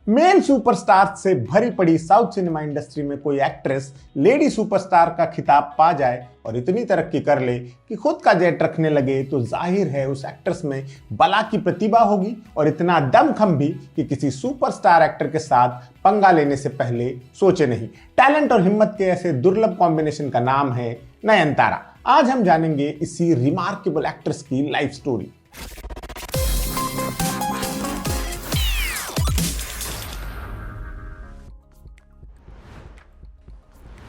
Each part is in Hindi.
मेल सुपरस्टार से भरी पड़ी साउथ सिनेमा इंडस्ट्री में कोई एक्ट्रेस लेडी सुपरस्टार का खिताब पा जाए और इतनी तरक्की कर ले कि खुद का जेट रखने लगे तो जाहिर है उस एक्ट्रेस में बला की प्रतिभा होगी और इतना दमखम भी कि किसी सुपरस्टार एक्टर के साथ पंगा लेने से पहले सोचे नहीं। टैलेंट और हिम्मत के ऐसे दुर्लभ कॉम्बिनेशन का नाम है नयनतारा। आज हम जानेंगे इसी रिमार्केबल एक्ट्रेस की लाइफ स्टोरी।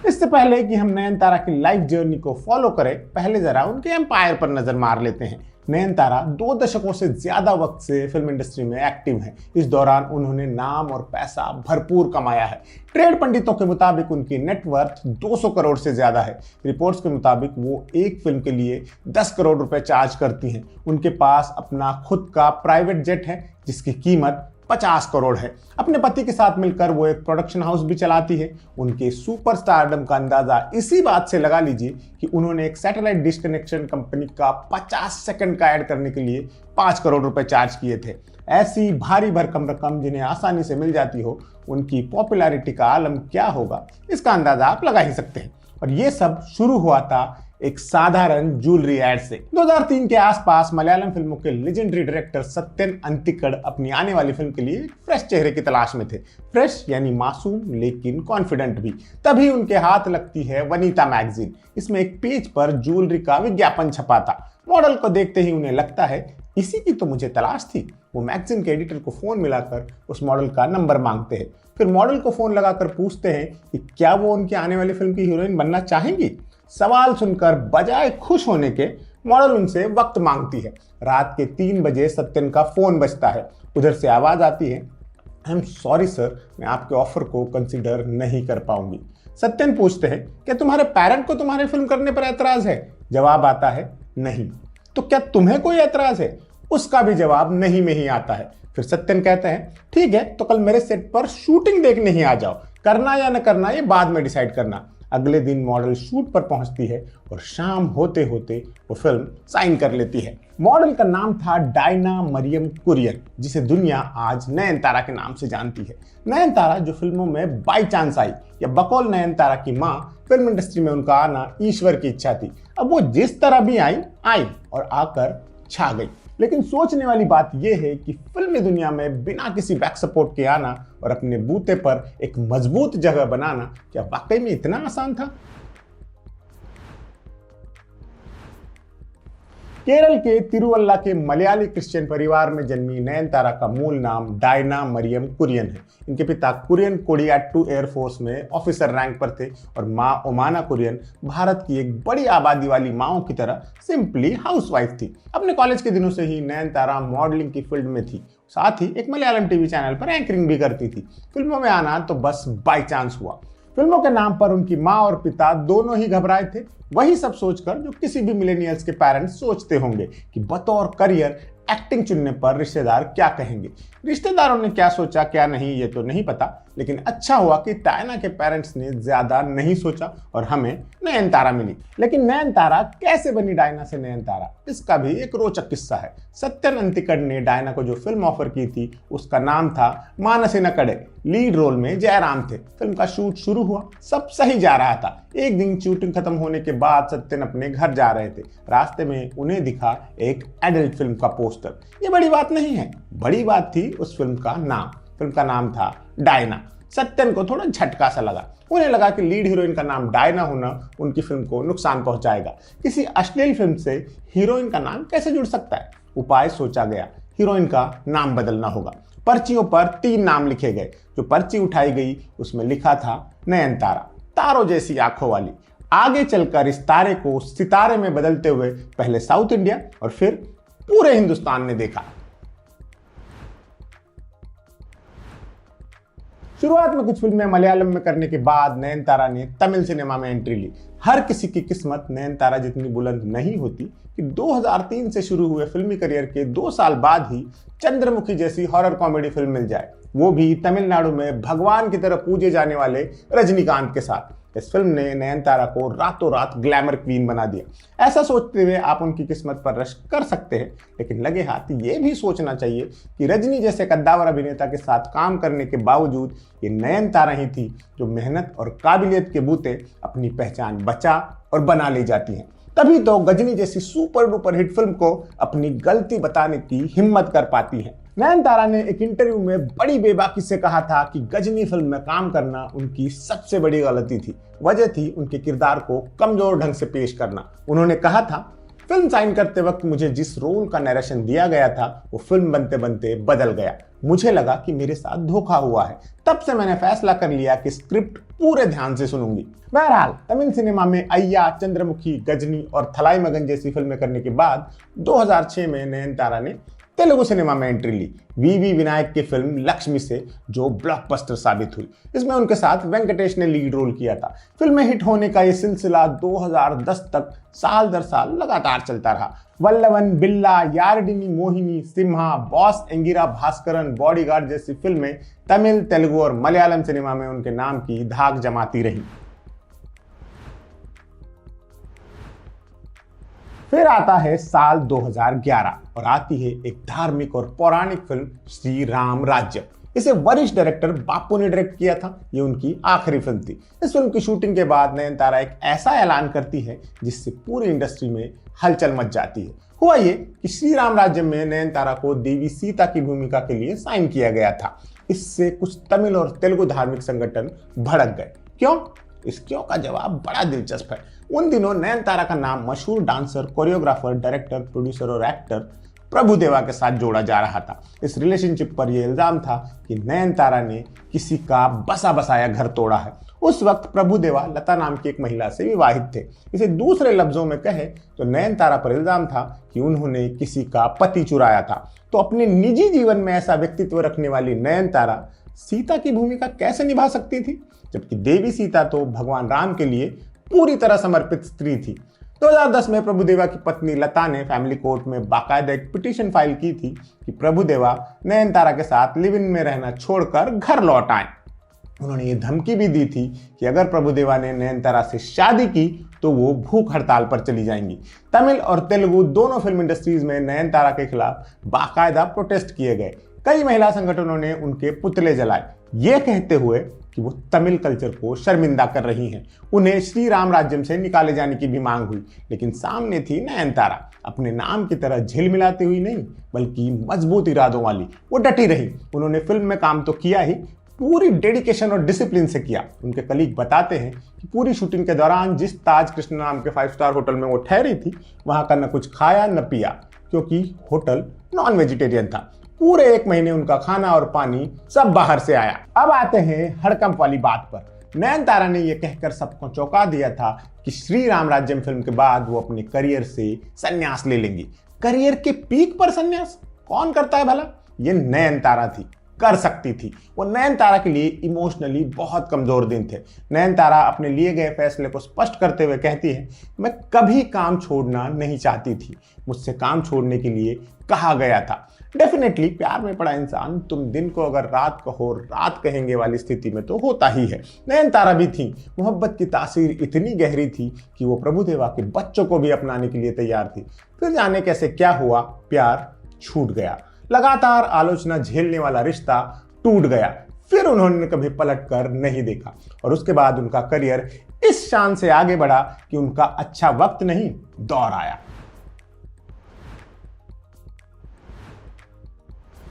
इससे पहले कि हम नयनतारा की लाइफ जर्नी को फॉलो करें, पहले जरा उनके एम्पायर पर नजर मार लेते हैं। नयनतारा 2 दशकों से ज्यादा वक्त से फिल्म इंडस्ट्री में एक्टिव हैं। इस दौरान उन्होंने नाम और पैसा भरपूर कमाया है। ट्रेड पंडितों के मुताबिक उनकी नेटवर्थ 200 करोड़ से ज्यादा है। रिपोर्ट्स के मुताबिक वो एक फिल्म के लिए 10 करोड़ रुपए चार्ज करती हैं। उनके पास अपना खुद का प्राइवेट जेट है जिसकी कीमत 50 करोड़ है। अपने पति के साथ मिलकर वो एक प्रोडक्शन हाउस भी चलाती है। उनके सुपरस्टारडम का अंदाजा इसी बात से लगा लीजिए कि उन्होंने एक सैटेलाइट डिश कनेक्शन कंपनी का 50 सेकंड का ऐड करने के लिए 5 करोड़ रुपए चार्ज किए थे। ऐसी भारी भरकम रकम जिन्हें आसानी से मिल जाती हो, उनकी पॉपुलैरिटी का आलम क्या होगा इसका अंदाजा आप लगा ही सकते हैं। और ये सब शुरू हुआ था एक साधारण ज्वेलरी एड से। 2003 के आसपास मलयालम फिल्मों के लेजेंडरी डायरेक्टर सत्यन अंतिकड़ अपनी आने वाली फिल्म के लिए फ्रेश चेहरे की तलाश में थे। फ्रेश यानी मासूम लेकिन कॉन्फिडेंट भी। तभी उनके हाथ लगती है वनीता मैगजीन। इसमें एक पेज पर ज्वेलरी का विज्ञापन छपा था। मॉडल को देखते ही उन्हें लगता है इसी की तो मुझे तलाश थी। वो मैगजीन के एडिटर को फोन मिलाकर उस मॉडल का नंबर मांगते हैं। फिर मॉडल को फोन लगाकर पूछते हैं कि क्या वो उनकी आने वाली फिल्म की हीरोइन बनना चाहेंगी। सवाल सुनकर बजाय खुश होने के मॉडल उनसे वक्त मांगती है। रात के 3 बजे सत्यन का फोन बजता है। उधर से आवाज आती है, आई एम सॉरी सर, मैं आपके ऑफर को कंसिडर नहीं कर पाऊंगी। सत्यन पूछते हैं क्या तुम्हारे पेरेंट को तुम्हारी फिल्म करने पर ऐतराज है। जवाब आता है नहीं। तो क्या तुम्हें कोई ऐतराज है। उसका भी जवाब नहीं में ही आता है। फिर सत्यन कहते हैं ठीक है, तो कल मेरे सेट पर शूटिंग देखने ही आ जाओ। करना या न करना ये बाद में डिसाइड करना। अगले दिन मॉडल शूट पर पहुंचती है और शाम होते होते वो फिल्म साइन कर लेती है। मॉडल का नाम था डायना मरियम कुरियन, जिसे दुनिया आज नयनतारा के नाम से जानती है। नयनतारा जो फिल्मों में बाई चांस आई या बकौल नयनतारा की मां, फिल्म इंडस्ट्री में उनका आना ईश्वर की इच्छा थी। अब वो जिस तरह भी आई और आकर छा गई। लेकिन सोचने वाली बात यह है कि फिल्मी दुनिया में बिना किसी बैक सपोर्ट के आना और अपने बूते पर एक मजबूत जगह बनाना क्या वाकई में इतना आसान था। केरल के तिरुवल्ला के मलयाली क्रिश्चियन परिवार में जन्मी नयनतारा का मूल नाम डायना मरियम कुरियन है। इनके पिता कुरियन कोडियाट्टू एयरफोर्स में ऑफिसर रैंक पर थे और मां ओमाना कुरियन भारत की एक बड़ी आबादी वाली माओं की तरह सिंपली हाउसवाइफ थी। अपने कॉलेज के दिनों से ही नयनतारा मॉडलिंग की फील्ड में थी। साथ ही एक मलयालम टीवी चैनल पर एंकरिंग भी करती थी। फिल्मों में आना तो बस बाई चांस हुआ। फिल्मों के नाम पर उनकी माँ और पिता दोनों ही घबराए थे। वही सब सोचकर जो किसी भी मिलेनियल्स के पेरेंट्स सोचते होंगे कि बतौर करियर एक्टिंग चुनने पर रिश्तेदार क्या कहेंगे। रिश्तेदारों ने क्या सोचा क्या नहीं ये तो नहीं पता, लेकिन अच्छा हुआ कि डायना के पेरेंट्स ने ज्यादा नहीं सोचा और हमें नयनतारा मिली। लेकिन नयनतारा कैसे बनी डायना से नयनतारा, इसका भी एक रोचक किस्सा है। सत्यन अंतिकड़ ने डायना को जो फिल्म ऑफर की थी उसका नाम था मानसी न कड़े। लीड रोल में जयराम थे। फिल्म का शूट शुरू हुआ, सब सही जा रहा था। एक दिन शूटिंग खत्म होने के बाद सत्यन अपने घर जा रहे थे। रास्ते में उन्हें दिखा एक एडल्ट फिल्म का पोस्टर। ये बड़ी बात नहीं है, बड़ी बात थी उस फिल्म का नाम। फिल्म का नाम था डायना। सत्यन को थोड़ा झटका सा लगा। उन्हें लगा कि लीड हीरोइन का नाम डायना होना उनकी फिल्म को नुकसान पहुंचाएगा। किसी अश्लील फिल्म से हीरोइन का नाम कैसे जुड़ सकता है। उपाय सोचा गया, हीरोइन का नाम बदलना होगा। पर्चियों पर 3 नाम लिखे गए। जो पर्ची उठाई गई उसमें लिखा था नयनतारा, तारों जैसी आंखों वाली। आगे चलकर इस तारे को सितारे में बदलते हुए पहले साउथ इंडिया और फिर पूरे हिंदुस्तान ने देखा। शुरुआत में कुछ फिल्में मलयालम में करने के बाद नयनतारा ने तमिल सिनेमा में एंट्री ली। हर किसी की किस्मत नयनतारा जितनी बुलंद नहीं होती कि 2003 से शुरू हुए फिल्मी करियर के 2 साल बाद ही चंद्रमुखी जैसी हॉरर कॉमेडी फिल्म मिल जाए, वो भी तमिलनाडु में भगवान की तरह पूजे जाने वाले रजनीकांत के साथ। इस फिल्म ने नयनतारा को रातों रात ग्लैमर क्वीन बना दिया। ऐसा सोचते हुए आप उनकी किस्मत पर रश कर सकते हैं, लेकिन लगे हाथ ये भी सोचना चाहिए कि रजनी जैसे कद्दावर अभिनेता के साथ काम करने के बावजूद ये नयनतारा ही थी जो मेहनत और काबिलियत के बूते अपनी पहचान बचा और बना ले जाती हैं। तभी तो गजनी जैसी सुपर डुपर हिट फिल्म को अपनी गलती बताने की हिम्मत कर पाती है। नयनतारा ने एक इंटरव्यू में बड़ी बेबाकी से कहा था कि गजनी फिल्म में काम करना उनकी सबसे बड़ी गलती थी। वजह थी उनके किरदार को कमजोर ढंग से पेश करना। उन्होंने कहा था, फिल्म साइन करते वक्त मुझे जिस रोल का नरेशन दिया गया था वो फिल्म बनते बनते बदल गया। मुझे लगा कि मेरे साथ धोखा हुआ है। तब से मैंने फैसला कर लिया कि स्क्रिप्ट पूरे ध्यान से सुनूंगी। बहरहाल तमिल सिनेमा में अय्या, चंद्रमुखी, गजनी और थलाई मगन जैसी फिल्में करने के बाद 2006 में नयनतारा ने तेलुगु सिनेमा में एंट्री ली वीवी विनायक की फिल्म लक्ष्मी से, जो ब्लॉकबस्टर साबित हुई। इसमें उनके साथ वेंकटेश ने लीड रोल किया था। फिल्म में हिट होने का ये सिलसिला 2010 तक साल दर साल लगातार चलता रहा। वल्लवन, बिल्ला, यारडिनी मोहिनी, सिम्हा, बॉस एंगिरा भास्करन, बॉडीगार्ड जैसी फिल्में तमिल, तेलुगु और मलयालम सिनेमा में उनके नाम की धाक जमाती रही। फिर आता है साल 2011 और आती है एक धार्मिक और पौराणिक फिल्म श्री राम राज्य। इसे वरिष्ठ डायरेक्टर बापू ने डायरेक्ट किया था। ये उनकी आखिरी फिल्म थी। इस फिल्म की शूटिंग के बाद नयनतारा एक ऐसा ऐलान करती है जिससे पूरी इंडस्ट्री में हलचल मच जाती है। हुआ ये कि श्री राम राज्य में नयनतारा को देवी सीता की भूमिका के लिए साइन किया गया था। इससे कुछ तमिल और तेलुगु धार्मिक संगठन भड़क गए। क्यों? इस क्यों का जवाब बड़ा दिलचस्प है। उन दिनों नयनतारा का नाम मशहूर डांसर, कोरियोग्राफर, डायरेक्टर, प्रोड्यूसर और एक्टर प्रभुदेवा के साथ जोड़ा जा रहा था। इस रिलेशनशिप पर यह इल्जाम था कि नयनतारा ने किसी का बसा बसाया घर तोड़ा है। उस वक्त प्रभुदेवा लता नाम की एक महिला से विवाहित थे। इसे दूसरे लफ्जों में कहे तो नयनतारा पर इल्जाम था कि उन्होंने किसी का पति चुराया था। तो अपने निजी जीवन में ऐसा व्यक्तित्व रखने वाली नयनतारा सीता की भूमिका कैसे निभा सकती थी, जबकि देवी सीता तो भगवान राम के लिए पूरी तरह समर्पित स्त्री थी। 2010 में प्रभुदेवा की पत्नी लता ने फैमिली कोर्ट में बाकायदा एक पिटीशन फाइल की थी कि प्रभुदेवा नयनतारा के साथ लिव इन में रहना छोड़कर घर लौट आए। उन्होंने ये धमकी भी दी थी कि अगर प्रभुदेवा ने नयनतारा से शादी की तो वो भूख हड़ताल पर चली जाएंगी। तमिल और तेलुगु दोनों फिल्म इंडस्ट्रीज में नयनतारा के खिलाफ बाकायदा प्रोटेस्ट किए गए। कई महिला संगठनों ने उनके पुतले जलाए, ये कहते हुए कि वो तमिल कल्चर को शर्मिंदा कर रही हैं। उन्हें श्री राम राज्यम से निकाले जाने की भी मांग हुई, लेकिन सामने थी नयनतारा, अपने नाम की तरह झिलमिलाती हुई नहीं बल्कि मजबूत इरादों वाली। वो डटी रही। उन्होंने फिल्म में काम तो किया ही, पूरी डेडिकेशन और डिसिप्लिन से किया। उनके कलीग बताते हैं कि पूरी शूटिंग के दौरान जिस ताज कृष्ण नाम के 5 स्टार होटल में वो ठहरी थी, वहां का न कुछ खाया न पिया, क्योंकि होटल नॉन वेजिटेरियन था। पूरे 1 महीने उनका खाना और पानी सब बाहर से आया। अब आते हैं हड़कंप वाली बात पर। नयनतारा ने यह कहकर सबको चौंका दिया था कि श्री राम राज्यम फिल्म के बाद वो अपने करियर से संन्यास ले लेंगी। करियर के पीक पर संन्यास कौन करता है भला? ये नयनतारा थी, कर सकती थी। वो नयनतारा के लिए इमोशनली बहुत कमजोर दिन थे। नयनतारा अपने लिए गए फैसले को स्पष्ट करते हुए कहती है, मैं कभी काम छोड़ना नहीं चाहती थी, मुझसे काम छोड़ने के लिए कहा गया था। डेफिनेटली प्यार में पड़ा इंसान तुम दिन को अगर रात कहो रात कहेंगे वाली स्थिति में तो होता ही है। नयनतारा भी थी। मोहब्बत की तासीर इतनी गहरी थी कि वो प्रभुदेवा के बच्चों को भी अपनाने के लिए तैयार थी। फिर जाने कैसे क्या हुआ, प्यार छूट गया। लगातार आलोचना झेलने वाला रिश्ता टूट गया। फिर उन्होंने कभी पलट कर नहीं देखा और उसके बाद उनका करियर इस शान से आगे बढ़ा कि उनका अच्छा वक्त नहीं, दौर आया।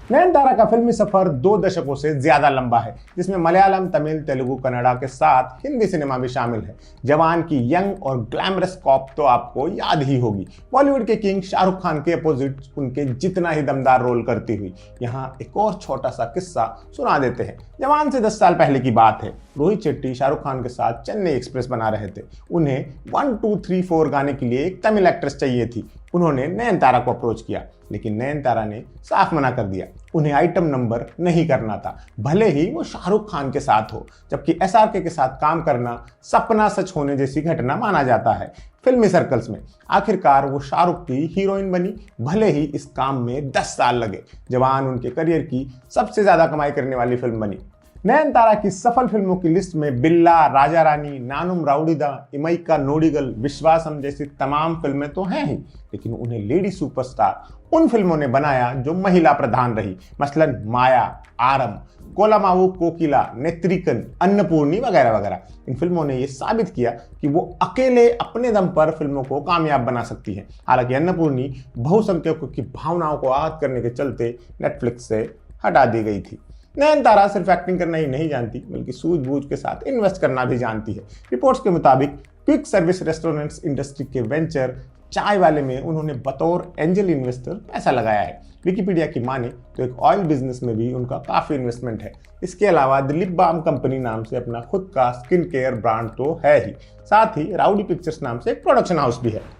नयनतारा का फिल्मी सफर 2 दशकों से ज्यादा लंबा है, जिसमें मलयालम, तमिल, तेलुगु, कन्नड़ा के साथ हिंदी सिनेमा भी शामिल है। जवान की यंग और ग्लैमरस कॉप तो आपको याद ही होगी। बॉलीवुड के किंग शाहरुख खान के अपोजिट उनके जितना ही दमदार रोल करती हुई। यहाँ एक और छोटा सा किस्सा सुना देते हैं। जवान से 10 साल पहले की बात है। रोहित शेट्टी शाहरुख खान के साथ चेन्नई एक्सप्रेस बना रहे थे। उन्हें 1 2 3 4 गाने के लिए एक तमिल एक्ट्रेस चाहिए थी। उन्होंने नयनतारा को अप्रोच किया, लेकिन नयनतारा ने साफ मना कर दिया। उन्हें आइटम नंबर नहीं करना था, भले ही वो शाहरुख खान के साथ हो। जबकि SRK के साथ काम करना सपना सच होने जैसी घटना माना जाता है फिल्मी सर्कल्स में। आखिरकार वो शाहरुख की हीरोइन बनी, भले ही इस काम में 10 साल लगे। जवान उनके करियर की सबसे ज्यादा कमाई करने वाली फिल्म बनी। नयनतारा की सफल फिल्मों की लिस्ट में बिल्ला, राजा रानी, नानुम राउडीदा, इमैका नोडिगल, विश्वासम जैसी तमाम फिल्में तो हैं ही, लेकिन उन्हें लेडी सुपरस्टार उन फिल्मों ने बनाया जो महिला प्रधान रही। मसलन माया, आरम, कोलामावू कोकिला, नेत्रिकन, अन्नपूर्णी वगैरह वगैरह। इन फिल्मों ने यह साबित किया कि वो अकेले अपने दम पर फिल्मों को कामयाब बना सकती है। हालांकि अन्नपूर्णी बहुसंख्यकों की भावनाओं को आहत करने के चलते नेटफ्लिक्स से हटा दी गई थी। नयनतारा सिर्फ एक्टिंग करना ही नहीं जानती, बल्कि सूझबूझ के साथ इन्वेस्ट करना भी जानती है। रिपोर्ट्स के मुताबिक क्विक सर्विस रेस्टोरेंट्स इंडस्ट्री के वेंचर चाय वाले में उन्होंने बतौर एंजल इन्वेस्टर पैसा लगाया है। विकिपीडिया की माने तो एक ऑयल बिजनेस में भी उनका काफी इन्वेस्टमेंट है। इसके अलावा द लिप बाम कंपनी नाम से अपना खुद का स्किन केयर ब्रांड तो है ही, साथ ही राउडी पिक्चर्स नाम से एक प्रोडक्शन हाउस भी है।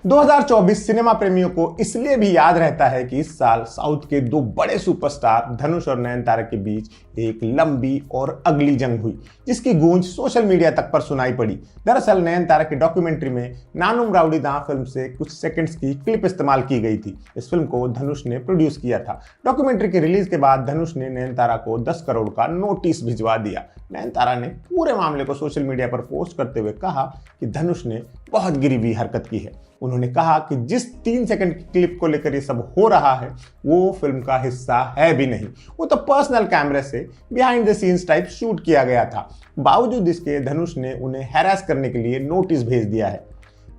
2024 सिनेमा प्रेमियों को इसलिए भी याद रहता है कि इस साल साउथ के दो बड़े सुपरस्टार धनुष और नयनतारा के बीच एक लंबी और अगली जंग हुई, जिसकी गूंज सोशल मीडिया तक पर सुनाई पड़ी। दरअसल नयनतारा की डॉक्यूमेंट्री में नानुम राउडीदा फिल्म से कुछ सेकंड्स की क्लिप इस्तेमाल की गई थी। इस फिल्म को धनुष ने प्रोड्यूस किया था। डॉक्यूमेंट्री के रिलीज के बाद धनुष ने नयनतारा को 10 करोड़ का नोटिस भिजवा दिया। नयनतारा ने पूरे मामले को सोशल मीडिया पर पोस्ट करते हुए कहा कि धनुष ने बहुत गिरी हुई हरकत की है। उन्होंने कहा कि जिस 3 सेकंड की क्लिप को लेकर ये सब हो रहा है वो फिल्म का हिस्सा है भी नहीं, वो तो पर्सनल कैमरे से behind the scenes type shoot किया गया था। बावजूद इसके धनुष ने उन्हें हैरास करने के लिए नोटिस भेज दिया है।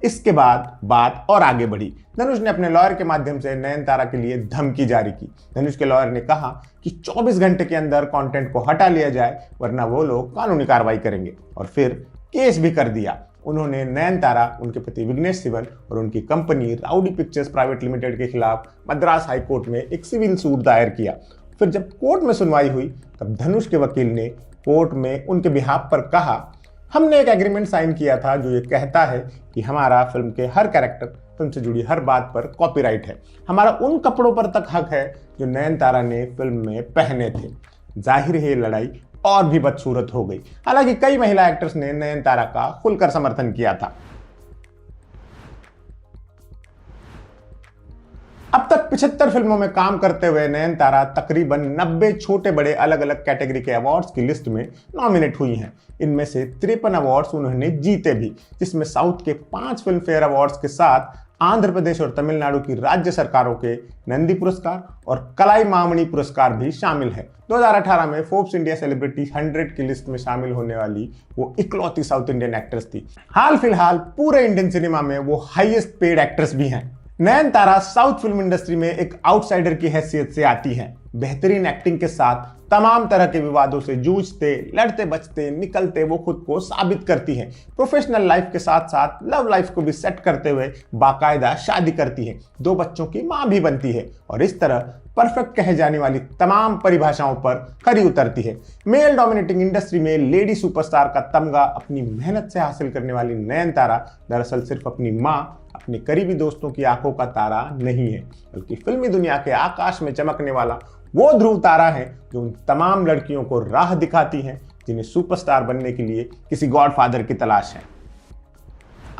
इसके बाद बात और आगे बढ़ी। धनुष ने अपने लॉयर के माध्यम से नयनतारा के लिए धमकी जारी की। धनुष के लॉयर ने कहा कि 24 घंटे के अंदर कंटेंट को हटा लिया जाए, वरना वो लोग कानूनी कार्रवाई करेंगे, और फिर केस भी कर दिया। उन्होंने नयनतारा, उनके पति विघ्नेश शिवन और उनकी company rowdy pictures private limited के खिलाफ मद्रास हाई कोर्ट में एक सिविल सूट दायर किया। फिर जब कोर्ट में सुनवाई हुई तब धनुष के वकील ने कोर्ट में उनके बिहाफ पर कहा, हमने एक एग्रीमेंट साइन किया था जो ये कहता है कि हमारा फिल्म के हर कैरेक्टर, फिल्म से जुड़ी हर बात पर कॉपीराइट है। हमारा उन कपड़ों पर तक हक है जो नयनतारा ने फिल्म में पहने थे। जाहिर है ये लड़ाई और भी बदसूरत हो गई। हालांकि कई महिला एक्टर्स ने नयनतारा का खुलकर समर्थन किया था। अब तक 75 फिल्मों में काम करते हुए नयनतारा तकरीबन 90 छोटे बड़े अलग अलग कैटेगरी के अवार्ड्स की लिस्ट में नॉमिनेट हुई हैं। इनमें से 53 अवार्ड्स उन्होंने जीते भी, जिसमें साउथ के 5 फिल्म फेयर अवार्ड्स के साथ आंध्र प्रदेश और तमिलनाडु की राज्य सरकारों के नंदी पुरस्कार और कलाई मामणी पुरस्कार भी शामिल है। 2018 में फोर्ब्स इंडिया सेलिब्रिटी 100 की लिस्ट में शामिल होने वाली वो इकलौती साउथ इंडियन एक्ट्रेस थी। हाल फिलहाल पूरे इंडियन सिनेमा में वो हाईएस्ट पेड एक्ट्रेस भी हैं। नयनतारा साउथ फिल्म इंडस्ट्री में एक आउटसाइडर की हैसियत से आती हैं। बेहतरीन एक्टिंग के साथ तमाम तरह के विवादों से जूझते, लड़ते बचते, निकलते वो खुद को साबित करती हैं। प्रोफेशनल लाइफ के साथ साथ लव लाइफ को भी सेट करते हुए बाकायदा शादी करती है, 2 बच्चों की मां भी बनती है और इस तरह परफेक्ट कहे जाने वाली तमाम परिभाषाओं पर खरी उतरती है। मेल डोमिनेटिंग इंडस्ट्री में लेडी सुपरस्टार का तमगा अपनी मेहनत से हासिल करने वाली नयनतारा दरअसल सिर्फ अपनी मां, अपने करीबी दोस्तों की आंखों का तारा नहीं है, बल्कि फिल्मी दुनिया के आकाश में चमकने वाला वो ध्रुव तारा है जो उन तमाम लड़कियों को राह दिखाती हैं जिन्हें सुपरस्टार बनने के लिए किसी गॉडफादर की तलाश है।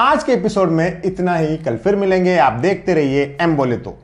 आज के एपिसोड में इतना ही। कल फिर मिलेंगे। आप देखते रहिए एम बोले तो।